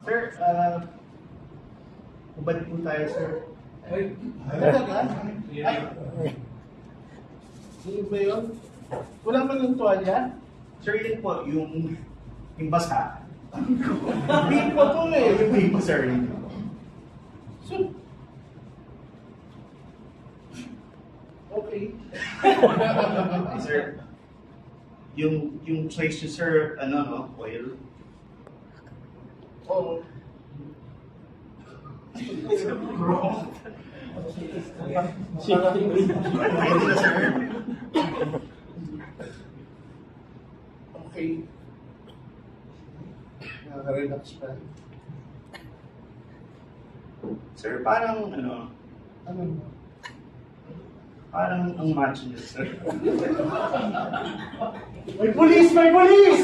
Sir, bumalik po tayo, sir. Ay, Ano ba yun? Wala man yung tuwalya? Sir, yun po, yung basa. Big po to eh, yung big po, sir. So, okay. Sir, yung choice niyo, sir, ano, no, oil. Oo. Bro. Okay. Nakaka-relax pa. Sir, parang ano? Ano? Parang ang macho niya, sir. May pulis! May pulis!